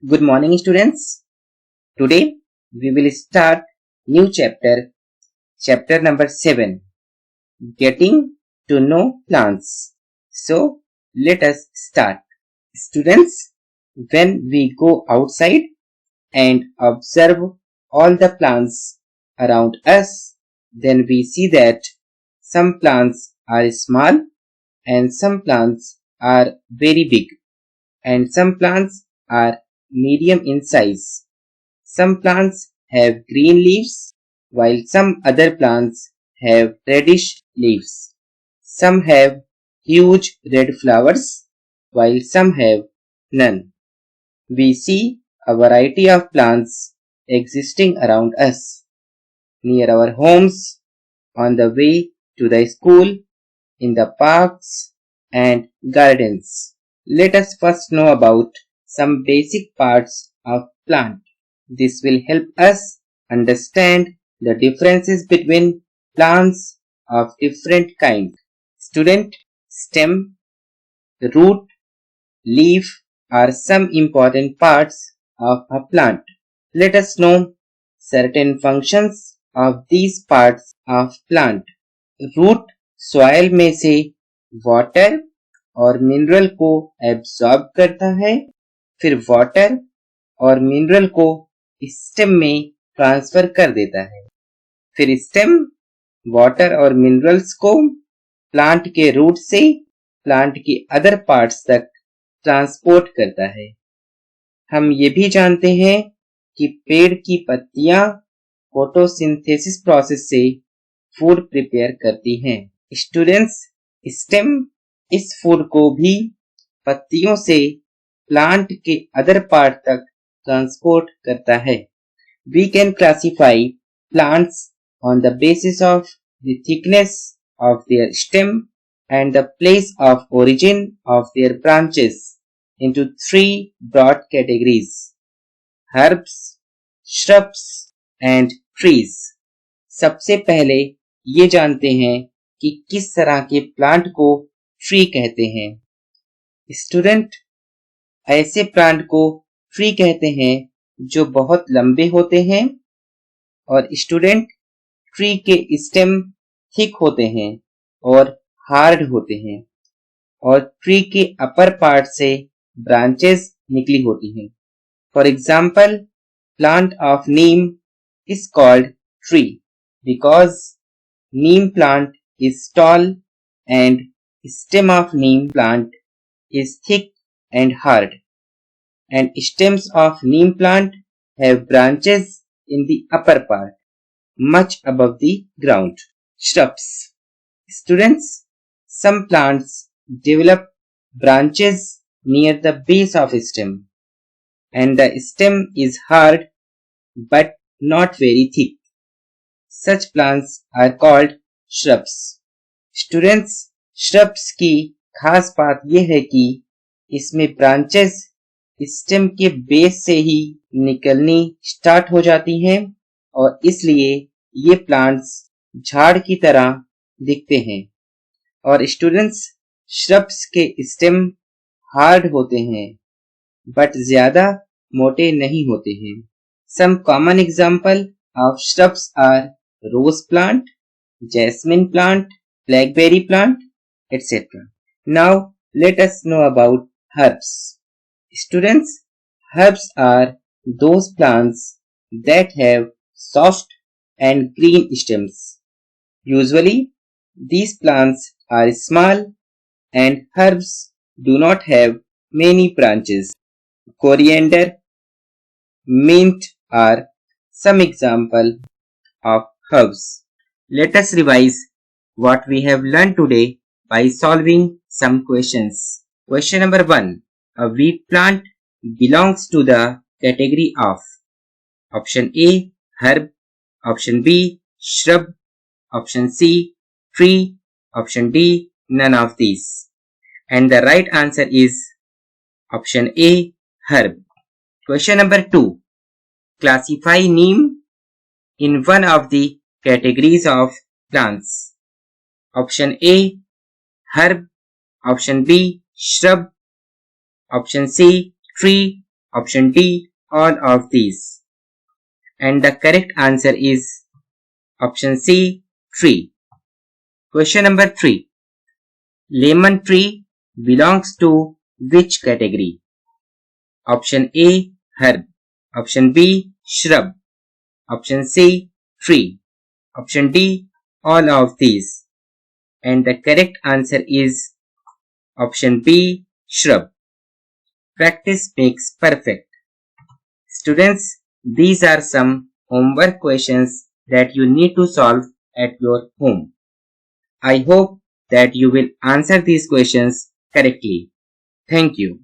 Good morning, students. Today we will start new chapter number 7, Getting to Know Plants. So let us start. Students, when we go outside and observe all the plants around us, then we see that some plants are small and some plants are very big and some plants are medium in size. Some plants have green leaves, while some other plants have reddish leaves. Some have huge red flowers, while some have none. We see a variety of plants existing around us, near our homes, on the way to the school, in the parks and gardens. Let us first know about some basic parts of plant. This will help us understand the differences between plants of different kinds. Student, stem, root, leaf are some important parts of a plant. Let us know certain functions of these parts of plant. Root soil में से water और mineral को absorb करता है, फिर water और mineral को stem में ट्रांसफर कर देता है, फिर स्टेम वाटर और मिनरल्स को प्लांट के रूट से प्लांट के अदर पार्ट्स तक ट्रांसपोर्ट करता है। हम ये भी जानते हैं कि पेड़ की पत्तियां फोटोसिंथेसिस प्रोसेस से फूड प्रिपेयर करती हैं। स्टूडेंट्स, स्टेम इस फूड को भी पत्तियों से प्लांट के अदर पार्ट तक ट्रांसपोर्ट करता है। We can classify plants on the basis of the thickness of their stem and the place of origin of their branches into three broad categories: herbs, shrubs and trees. सबसे पहले ये जानते हैं कि किस तरह के प्लांट को ट्री कहते हैं। स्टूडेंट, ऐसे प्लांट को ट्री कहते हैं जो बहुत लंबे होते हैं, और स्टूडेंट, ट्री के स्टेम थिक होते हैं और हार्ड होते हैं, और ट्री के अपर पार्ट से ब्रांचेस निकली होती हैं। For example, plant of Neem is called tree because neem plant is tall and stem of neem plant is thick and hard, and stems of neem plant have branches in the upper part much above the ground. Shrubs. Students, some plants develop branches near the base of stem and the stem is hard but not very thick. Such plants are called shrubs. Students, shrubs की खास बात यह है कि इसमें branches stem के base से ही निकलनी स्टार्ट हो जाती हैं और इसलिए ये प्लांट्स झाड़ की तरह दिखते हैं। और स्टूडेंट्स, shrubs के स्टेम हार्ड होते हैं बट ज्यादा मोटे नहीं होते हैं। Some common example of shrubs are rose plant, jasmine plant, blackberry plant, etc. Now let us know about herbs. Students, herbs are those plants that have soft and green stems. Usually these plants are small and herbs do not have many branches. Coriander, mint are some example of herbs. Let us revise what we have learned today by solving some questions. Question number 1. A wheat plant belongs to the category of option A, herb, option B, shrub, option C, tree, option D, none of these. And the right answer is option A, herb. Question number 2. Classify neem in one of the categories of plants. Option A, herb, option B, shrub, option C, tree, Option D, all of these. And the correct answer is option C, tree. Question number 3. Lemon tree belongs to which category? Option A, herb. Option B, shrub. Option C, tree. Option D, all of these. And the correct answer is option B, shrub. Practice makes perfect. Students, these are some homework questions that you need to solve at your home. I hope that you will answer these questions correctly. Thank you.